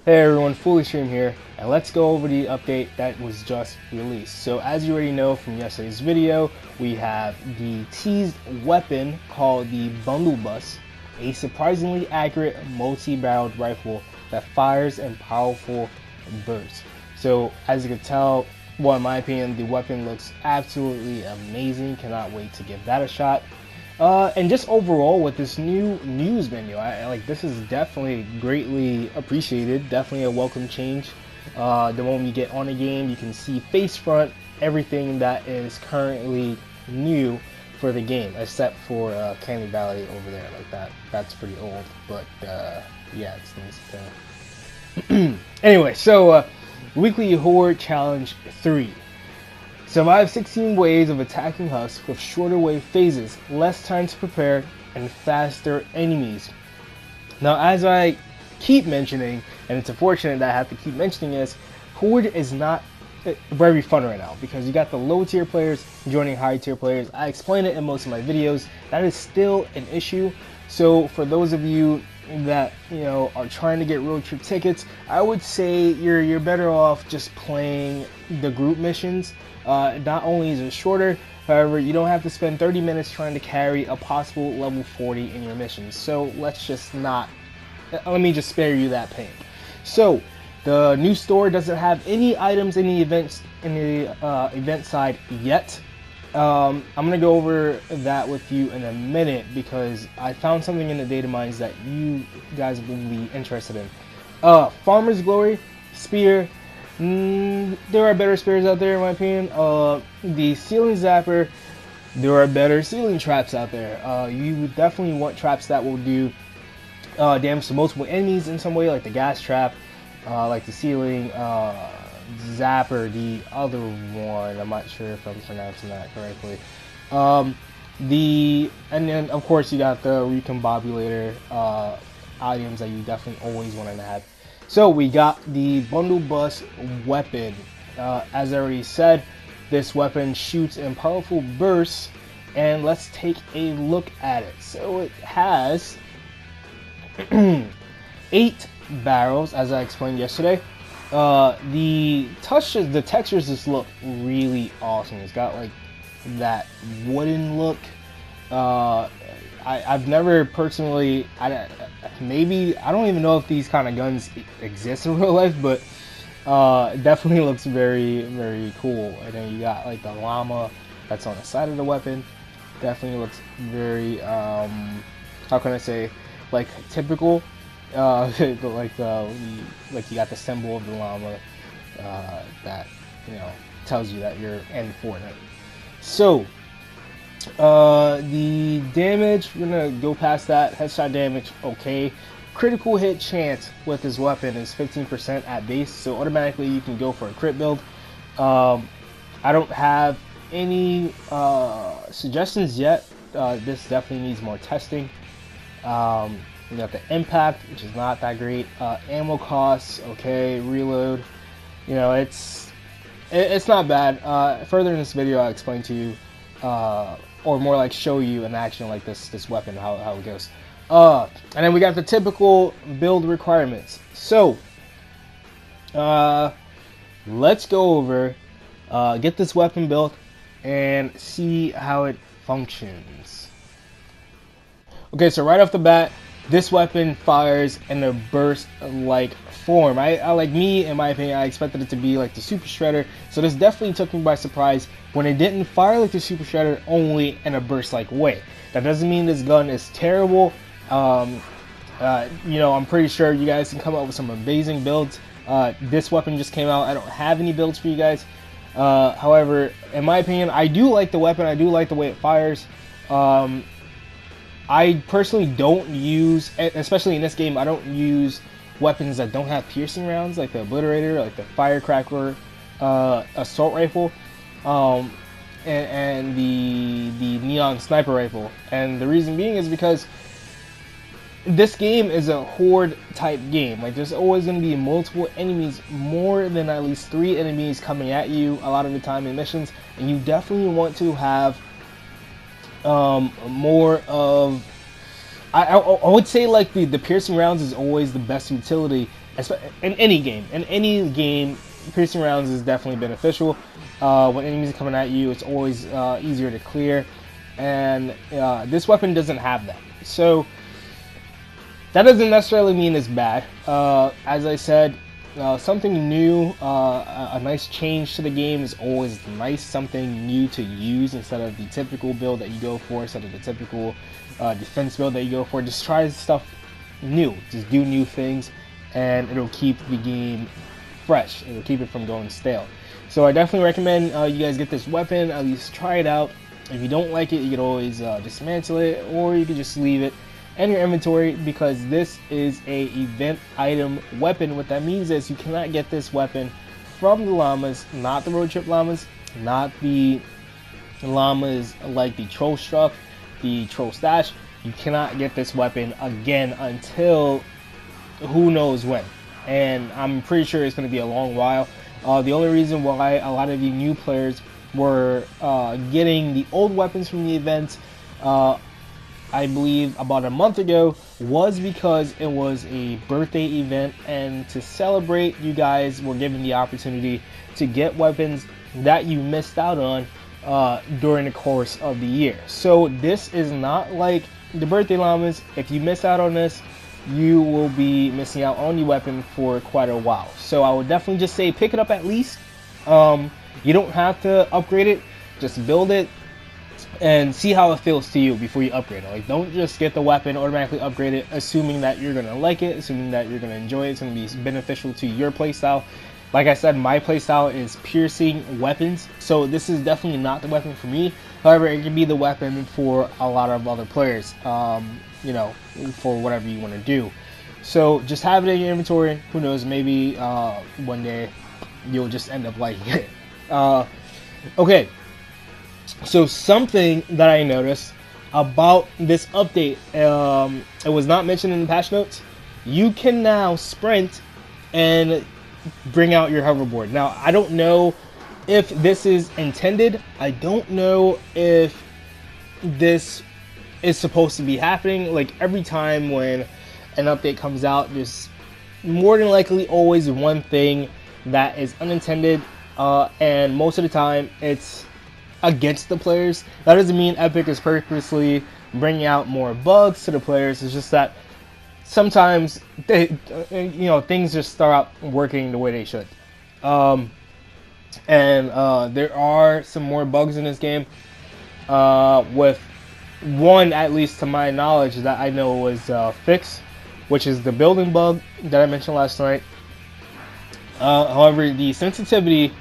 Hey everyone, FoollyStream here, and let's go over the update that was just released. So as you already know from yesterday's video, we have the teased weapon called the Bundlebus, a surprisingly accurate multi-barreled rifle that fires in powerful bursts. So as you can tell, well in my opinion, the weapon looks absolutely amazing. Cannot wait to give that a shot. And just overall with this new news menu, I like this is definitely greatly appreciated. Definitely a welcome change. The moment you get on the game, you can see face front everything that is currently new for the game, except for Candy Valley over there. Like that's pretty old, but yeah, it's nice. Anyway, so Weekly Horde Challenge 3. Survive 16 waves of attacking husks with shorter wave phases, less time to prepare, and faster enemies. Now, as I keep mentioning, and it's unfortunate that I have to keep mentioning this, Horde is not very fun right now because you got the low tier players joining high tier players. I explain it in most of my videos. That is still an issue. So for those of you that are trying to get road trip tickets, I would say you're better off just playing the group missions. Not only is it shorter, however, you don't have to spend 30 minutes trying to carry a possible level 40 in your missions. So let me just spare you that pain. So the new store doesn't have any items in the event side yet. I'm gonna go over that with you in a minute because I found something in the data mines that you guys will be interested in. Farmer's Glory, Spear. There are better spears out there in my opinion. The Ceiling Zapper, there are better ceiling traps out there. You would definitely want traps that will do damage to multiple enemies in some way, like the gas trap, like the ceiling Zapper, the other one. I'm not sure if I'm pronouncing that correctly. And then of course you got the recombobulator items that you definitely always want to have. So we got the Bundlebus weapon. As I already said, this weapon shoots in powerful bursts, and let's take a look at it. So it has 8 barrels, as I explained yesterday. The textures just look really awesome. It's got like that wooden look. I've never personally, maybe, I don't even know if these kind of guns exist in real life, but it definitely looks very, very cool. And then you got like the llama that's on the side of the weapon. Definitely looks very, how can I say, like typical. Like you got the symbol of the llama that tells you that you're in Fortnite. So the damage, we're gonna go past that. Headshot damage, okay. Critical hit chance with this weapon is 15% at base, so automatically you can go for a crit build. I don't have any suggestions yet. This definitely needs more testing. You got the impact, which is not that great. Ammo costs, okay. Reload, it's not bad. Further in this video, I'll explain to you, or more like show you in action, like this weapon, how it goes. And then we got the typical build requirements. So let's go over, get this weapon built, and see how it functions. Okay, so right off the bat, this weapon fires in a burst-like form. I like me, in my opinion, I expected it to be like the Super Shredder, so this definitely took me by surprise when it didn't fire like the Super Shredder, only in a burst-like way. That doesn't mean this gun is terrible. I'm pretty sure you guys can come up with some amazing builds. This weapon just came out. I don't have any builds for you guys. However, in my opinion, I do like the weapon. I do like the way it fires. I personally don't use, especially in this game, I don't use weapons that don't have piercing rounds, like the Obliterator, like the Firecracker assault rifle, and the Neon Sniper rifle. And the reason being is because this game is a horde type game. Like there's always going to be multiple enemies, more than at least 3 enemies coming at you a lot of the time in missions, and you definitely want to have more of, I would say like the piercing rounds is always the best utility In any game, piercing rounds is definitely beneficial. When enemies are coming at you, it's always easier to clear, and this weapon doesn't have that. So that doesn't necessarily mean it's bad. As I said, something new, a nice change to the game is always nice. Something new to use instead of the typical build that you go for, instead of the typical defense build that you go for. Just try stuff new. Just do new things, and it'll keep the game fresh. It'll keep it from going stale. So I definitely recommend you guys get this weapon. At least try it out. If you don't like it, you can always dismantle it, or you can just leave it in your inventory, because this is a event item weapon. What that means is you cannot get this weapon from the llamas, not the road trip llamas, not the llamas like the troll struck, the troll stash. You cannot get this weapon again until who knows when, and I'm pretty sure it's going to be a long while. The only reason why a lot of you new players were getting the old weapons from the event, I believe about a month ago, was because it was a birthday event, and to celebrate, you guys were given the opportunity to get weapons that you missed out on during the course of the year. So this is not like the birthday llamas. If you miss out on this, you will be missing out on the weapon for quite a while. So I would definitely just say pick it up at least. You don't have to upgrade it, just build it and see how it feels to you before you upgrade it. Like, don't just get the weapon, automatically upgrade it, assuming that you're gonna like it, assuming that you're gonna enjoy it, it's gonna be beneficial to your playstyle. Like I said, my playstyle is piercing weapons, so this is definitely not the weapon for me. However, it can be the weapon for a lot of other players, you know, for whatever you want to do. So just have it in your inventory. Who knows, maybe one day you'll just end up liking it. Okay. So something that I noticed about this update, it was not mentioned in the patch notes. You can now sprint and bring out your hoverboard. Now, I don't know if this is intended. I don't know if this is supposed to be happening. Like, every time when an update comes out, there's more than likely always one thing that is unintended, and most of the time it's against the players. That doesn't mean Epic is purposely bringing out more bugs to the players. It's just that sometimes they, you know, things just start out working the way they should. And there are some more bugs in this game, with one, at least to my knowledge, that I know was fixed, which is the building bug that I mentioned last night. However, the sensitivity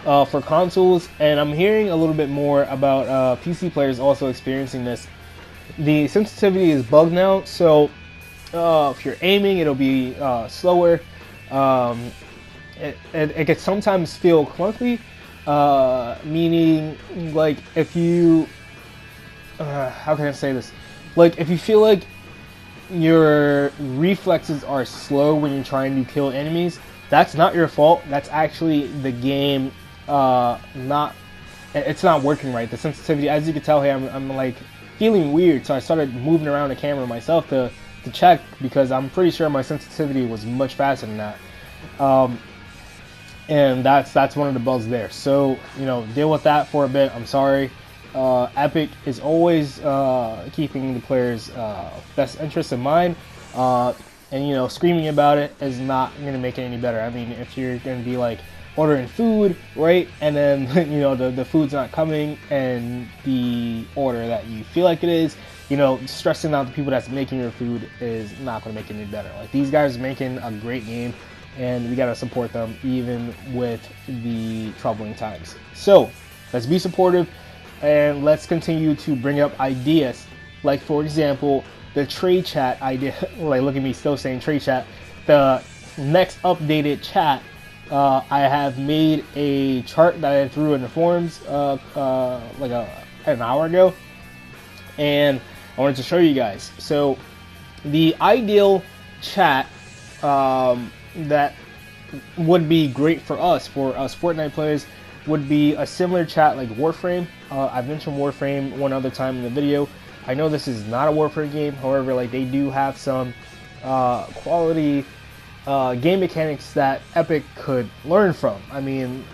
for consoles, and I'm hearing a little bit more about PC players also experiencing this. The sensitivity is bugged now, so if you're aiming, it'll be slower. It can sometimes feel clunky, meaning, like, if you how can I say this? Like, if you feel like your reflexes are slow when you're trying to kill enemies, that's not your fault. That's actually the game it's not working right. The sensitivity, as you can tell here, I'm like feeling weird, so I started moving around the camera myself to check, because I'm pretty sure my sensitivity was much faster than that. And that's one of the bugs there. So, you know, deal with that for a bit. I'm sorry. Epic is always keeping the players' best interests in mind, and, you know, screaming about it is not going to make it any better. I mean, if you're going to be like ordering food, right, and then you know the food's not coming and the order that you feel like it is, you know, stressing out the people that's making your food is not going to make it any better. Like, these guys are making a great game, and we got to support them even with the troubling times. So let's be supportive, and let's continue to bring up ideas, like, for example, the trade chat idea. Like, look at me still saying trade chat. The next updated chat, I have made a chart that I threw in the forums like an hour ago, and I wanted to show you guys. So the ideal chat that would be great for us Fortnite players would be a similar chat like Warframe. I've mentioned Warframe one other time in the video. I know this is not a Warframe game, however, like, they do have some quality game mechanics that Epic could learn from. I mean,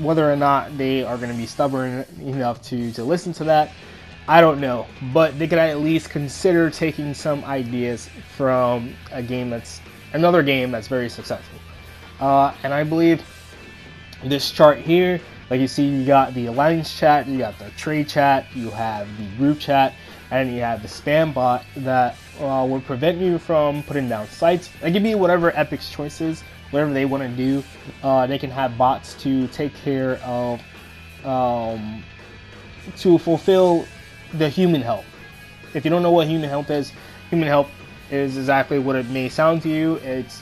whether or not they are going to be stubborn enough to listen to that, I don't know. But they could at least consider taking some ideas from another game that's very successful. And I believe this chart here, like you see, you got the Alliance chat, you got the trade chat, you have the group chat, and you have the spam bot that would prevent you from putting down sites. It can be whatever Epic's choice is, whatever they want to do. They can have bots to take care of, to fulfill the human help. If you don't know what human help is exactly what it may sound to you. It's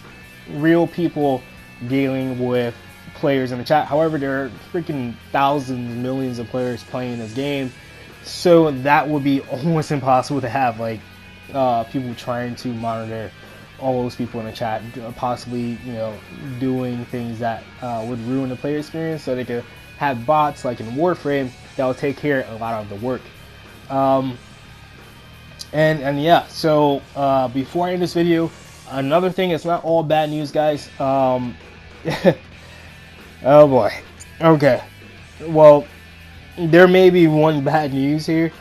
real people dealing with players in the chat. However, there are freaking thousands, millions of players playing this game, so that would be almost impossible to have like people trying to monitor all those people in the chat, possibly doing things that would ruin the player experience. So they could have bots like in Warframe that will take care of a lot of the work. And yeah, so before I end this video, another thing, it's not all bad news, guys. Oh boy. Okay. Well, there may be one bad news here.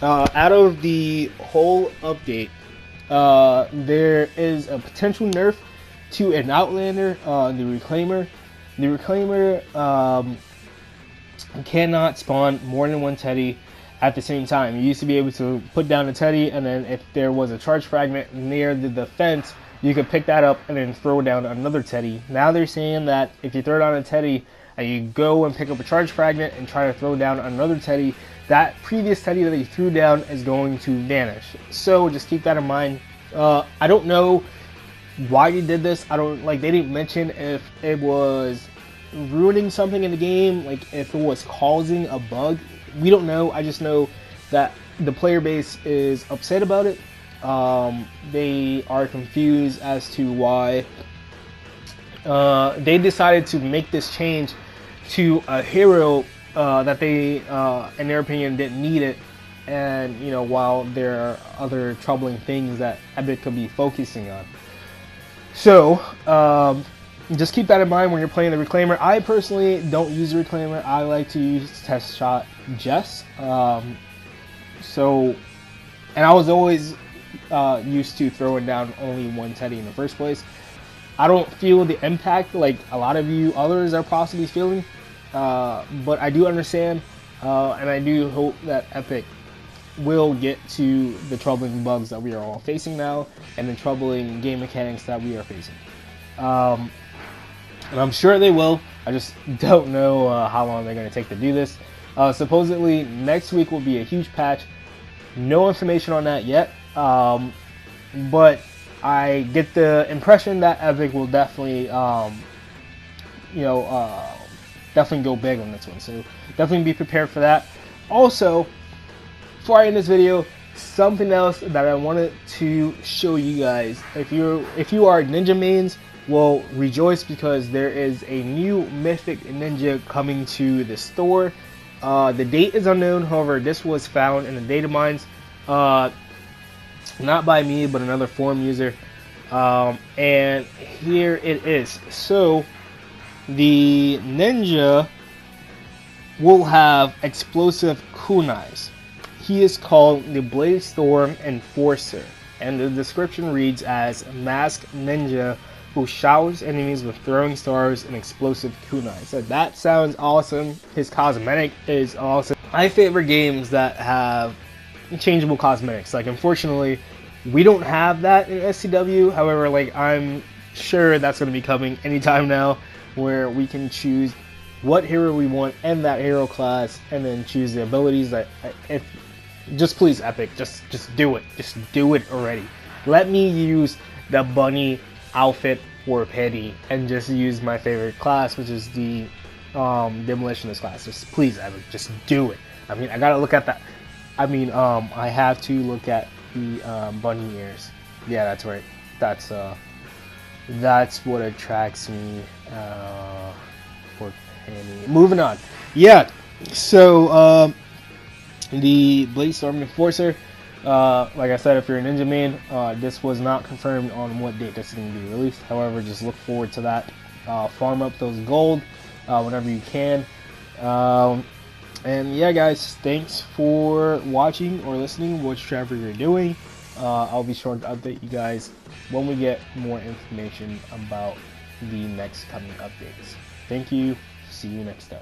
Out of the whole update, there is a potential nerf to an Outlander, the Reclaimer. The Reclaimer cannot spawn more than one Teddy at the same time. You used to be able to put down a Teddy, and then if there was a charge fragment near the defense, you could pick that up and then throw down another Teddy. Now they're saying that if you throw down a Teddy and you go and pick up a charge fragment and try to throw down another Teddy, that previous Teddy that you threw down is going to vanish. So just keep that in mind. I don't know why they did this. They didn't mention if it was ruining something in the game, like if it was causing a bug. We don't know. I just know that the player base is upset about it. They are confused as to why they decided to make this change to a hero that they, in their opinion, didn't need it. And while there are other troubling things that Epic could be focusing on. So just keep that in mind when you're playing the Reclaimer. I personally don't use the Reclaimer. I like to use Test Shot Jess. And I was always used to throwing down only one Teddy in the first place. I don't feel the impact like a lot of you others are possibly feeling, but I do understand, and I do hope that Epic will get to the troubling bugs that we are all facing now, and the troubling game mechanics that we are facing. And I'm sure they will. I just don't know how long they're going to take to do this. Supposedly next week will be a huge patch. No information on that yet, but I get the impression that Epic will definitely, definitely go big on this one. So definitely be prepared for that. Also, before I end this video, something else that I wanted to show you guys. If you are Ninja mains, well, rejoice, because there is a new Mythic Ninja coming to the store. The date is unknown. However, this was found in the data mines, not by me, but another forum user. And here it is. So the ninja will have explosive kunais. He is called the Bladestorm Enforcer, and the description reads as masked ninja who showers enemies with throwing stars and explosive kunai. So that sounds awesome. His cosmetic is awesome. I favor games that have changeable cosmetics. Like, unfortunately, we don't have that in SCW. However, like, I'm sure that's going to be coming anytime now, where we can choose what hero we want and that hero class, and then choose the abilities that just please, Epic, just do it. Just do it already. Let me use the bunny outfit for Petty and just use my favorite class, which is the demolitionist class. Just please, Epic, just do it. I mean, I gotta look at that. I mean, I have to look at the bunny ears. Yeah, that's right. That's what attracts me for Penny. Moving on. Yeah. So the Bladestorm Enforcer, Like I said, if you're a Ninja main, this was not confirmed on what date this is going to be released. However, just look forward to that. Farm up those gold whenever you can. And yeah, guys, thanks for watching or listening, whichever you're doing. I'll be sure to update you guys when we get more information about the next coming updates. Thank you. See you next time.